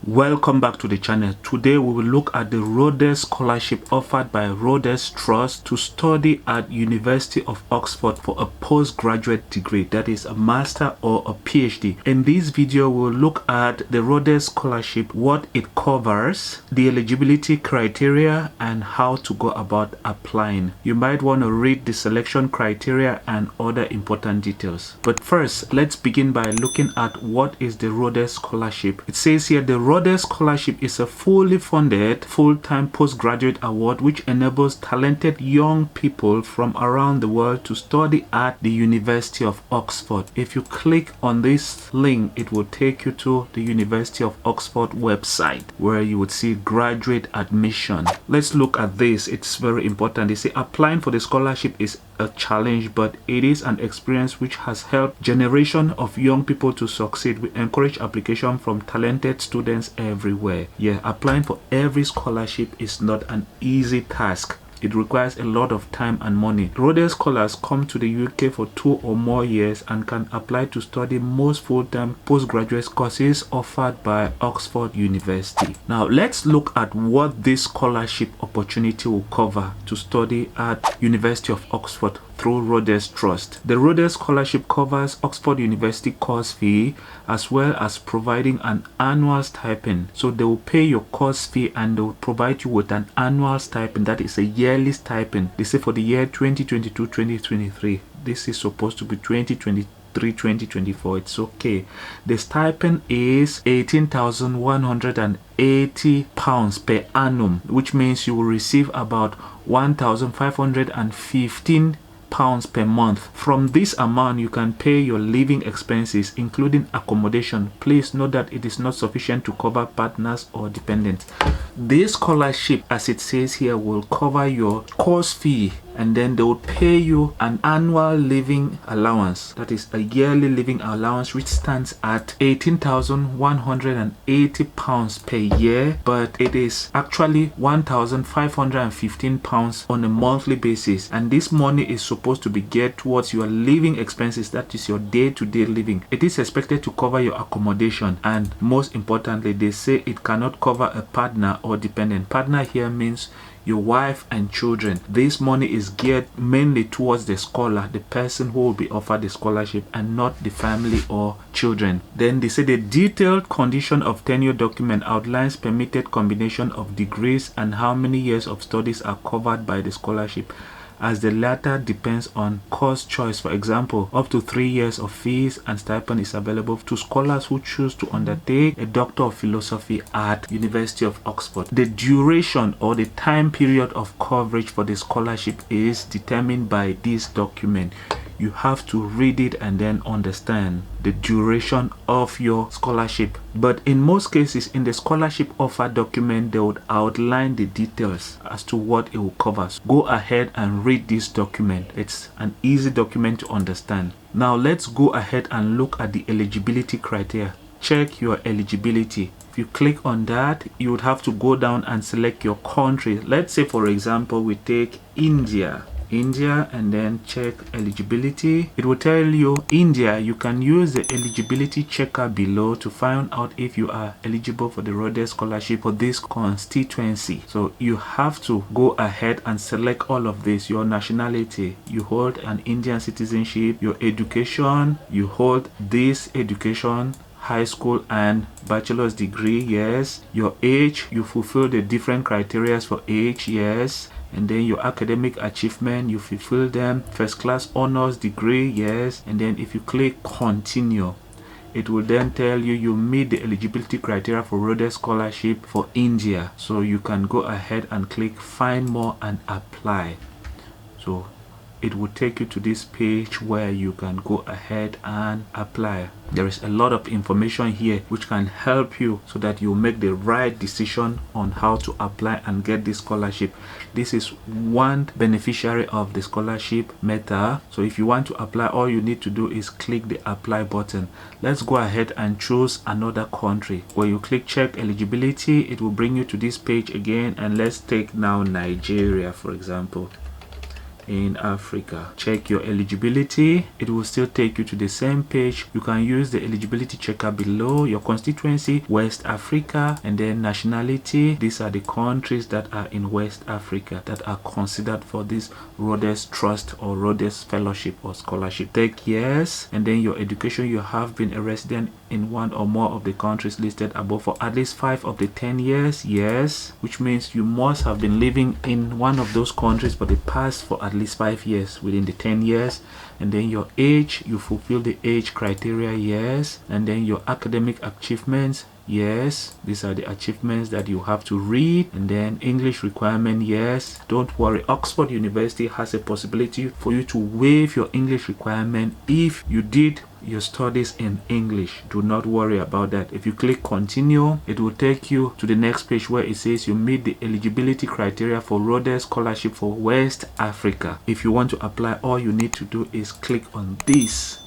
Welcome back to the channel. Today we will look at the Rhodes Scholarship offered by Rhodes Trust to study at University of Oxford for a postgraduate degree, that is a master or a PhD. In this video we will look at the Rhodes Scholarship, what it covers, the eligibility criteria, and how to go about applying. You might want to read the selection criteria and other important details. But first, let's begin by looking at what is the Rhodes Scholarship. It says here the Rhodes Scholarship is a fully funded, full-time postgraduate award which enables talented young people from around the world to study at the University of Oxford. If you click on this link, it will take you to the University of Oxford website where you would see graduate admission. Let's look at this. It's very important. They say applying for the scholarship is a challenge, but it is an experience which has helped generation of young people to succeed. We encourage application from talented students everywhere. Yeah, applying for every scholarship is not an easy task. It requires a lot of time and money. Rhodes scholars come to the UK for 2 or more years and can apply to study most full-time postgraduate courses offered by Oxford University. Now let's look at what this scholarship opportunity will cover to study at University of Oxford through Rhodes Trust. The Rhodes Scholarship covers Oxford University course fee as well as providing an annual stipend. So they will pay your course fee and they will provide you with an annual stipend, that is a yearly stipend. They say for the year 2022-2023. This is supposed to be 2023-2024. It's okay. The stipend is £18,180 per annum, which means you will receive about £1,515 per month. From this amount you can pay your living expenses including accommodation. Please note that it is not sufficient to cover partners or dependents. This scholarship, as it says here, will cover your course fee and then they will pay you an annual living allowance, that is a yearly living allowance, which stands at £18,180 per year, but it is actually £1,515 on a monthly basis, and this money is supposed to be geared towards your living expenses, that is your day-to-day living. It is expected to cover your accommodation, and most importantly, they say it cannot cover a partner or dependent. Partner here means your wife and children. This money is geared mainly towards the scholar, the person who will be offered the scholarship, and not the family or children. Then they say the detailed condition of tenure document outlines permitted combination of degrees and how many years of studies are covered by the scholarship, as the latter depends on course choice. For example, up to 3 years of fees and stipend is available to scholars who choose to undertake a Doctor of Philosophy at University of Oxford. The duration or the time period of coverage for the scholarship is determined by this document. You have to read it and then understand the duration of your scholarship. But in most cases, in the scholarship offer document, they would outline the details as to what it will cover. So go ahead and read this document. It's an easy document to understand. Now let's go ahead and look at the eligibility criteria. Check your eligibility. If you click on that, you would have to go down and select your country. Let's say, for example, we take India, and then check eligibility. It will tell you India. You can use the eligibility checker below to find out if you are eligible for the Rhodes Scholarship for this constituency. So you have to go ahead and select all of this. Your nationality, you hold an Indian citizenship. Your education, you hold this education, high school and bachelor's degree, yes. Your age, you fulfill the different criteria for age, yes. And then your academic achievement, you fulfill them. First class honors degree, yes. And then if you click continue, it will then tell you you meet the eligibility criteria for Rhodes Scholarship for India. So you can go ahead and click find more and apply. So it will take you to this page where you can go ahead and apply. There is a lot of information here which can help you so that you make the right decision on how to apply and get this scholarship. This is one beneficiary of the scholarship, Meta. So if you want to apply, all you need to do is click the apply button. Let's go ahead and choose another country. Where you click check eligibility, it will bring you to this page again, and let's take now Nigeria, for example. in Africa. Check your eligibility. It will still take you to the same page. You can use the eligibility checker below. Your constituency, West Africa, and then nationality. These are the countries that are in West Africa that are considered for this Rhodes Trust or Rhodes Fellowship or Scholarship. Take yes, and then your education. You have been a resident in one or more of the countries listed above for at least 5 of the 10 years. Yes, which means you must have been living in one of those countries for the past for at least 5 years within the 10 years. And then your age, you fulfill the age criteria. Yes. And then your academic achievements. Yes, these are the achievements that you have to read. And then English requirement. Yes, don't worry, Oxford University has a possibility for you to waive your English requirement if you did your studies in English. Do not worry about that. If you click continue, it will take you to the next page where it says you meet the eligibility criteria for Rhodes Scholarship for West Africa. If you want to apply, all you need to do is click on this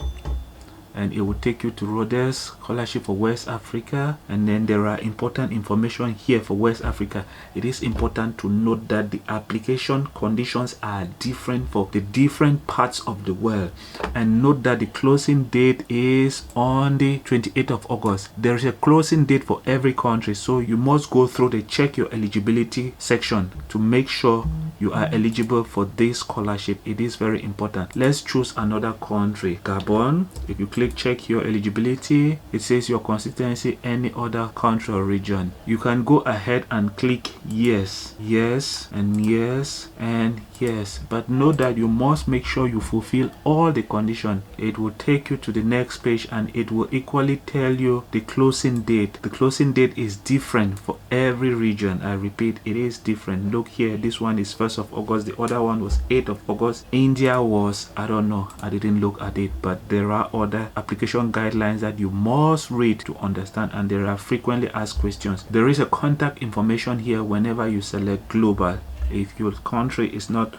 and it will take you to Rhodes Scholarship for West Africa. And then there are important information here for West Africa. It is important to note that the application conditions are different for the different parts of the world. And note that the closing date is on the 28th of August. There is a closing date for every country, so you must go through the check your eligibility section to make sure you are eligible for this scholarship. It is very important. Let's choose another country, Gabon. If you click check your eligibility, it says your constituency, any other country or region. You can go ahead and click yes, yes, and yes, and yes. But note that you must make sure you fulfill all the conditions. It will take you to the next page and it will equally tell you the closing date. The closing date is different for every region. I repeat, it is different. Look here, this one is 1st of August, the other one was 8th of August. India was, I don't know, I didn't look at it, but there are other application guidelines that you must read to understand, and there are frequently asked questions. There is a contact information here whenever you select global. If your country is not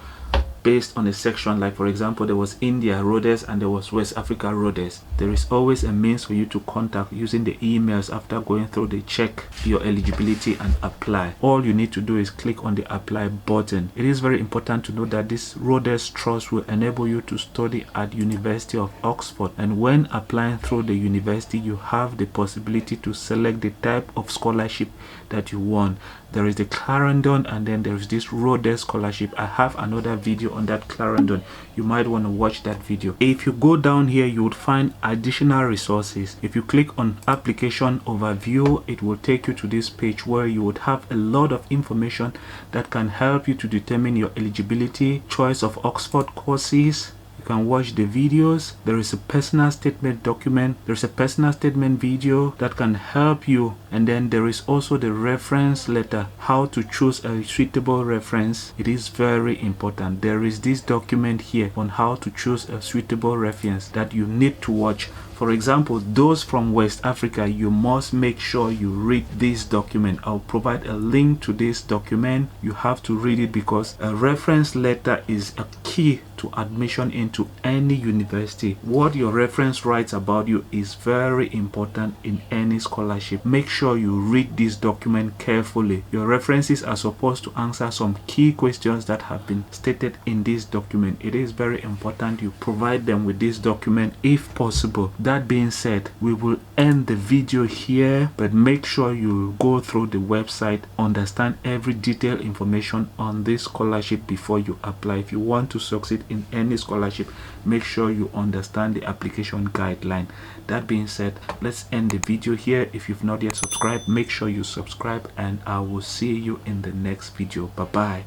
based on a section, like for example there was India Rhodes and there was West Africa Rhodes, there is always a means for you to contact using the emails after going through the check your eligibility and apply. All you need to do is click on the apply button. It is very important to know that this Rhodes Trust will enable you to study at University of Oxford, and when applying through the university you have the possibility to select the type of scholarship that you want. There is the Clarendon and then there is this Rhodes Scholarship. I have another video on that Clarendon. You might want to watch that video. If you go down here, you would find additional resources. If you click on application overview, it will take you to this page where you would have a lot of information that can help you to determine your eligibility, choice of Oxford courses. You can watch the videos. There is a personal statement document. There's a personal statement video that can help you. And then there is also the reference letter, how to choose a suitable reference. It is very important. There is this document here on how to choose a suitable reference that you need to watch. For example, those from West Africa, you must make sure you read this document. I'll provide a link to this document. You have to read it because a reference letter is a key to admission into any university. What your reference writes about you is very important in any scholarship. Make sure you read this document carefully. Your references are supposed to answer some key questions that have been stated in this document. It is very important you provide them with this document if possible. That being said, we will end the video here, but make sure you go through the website, understand every detailed information on this scholarship before you apply. If you want to succeed in any scholarship, make sure you understand the application guideline. That being said, let's end the video here. If you've not yet subscribed, make sure you subscribe, and I will see you in the next video. Bye bye.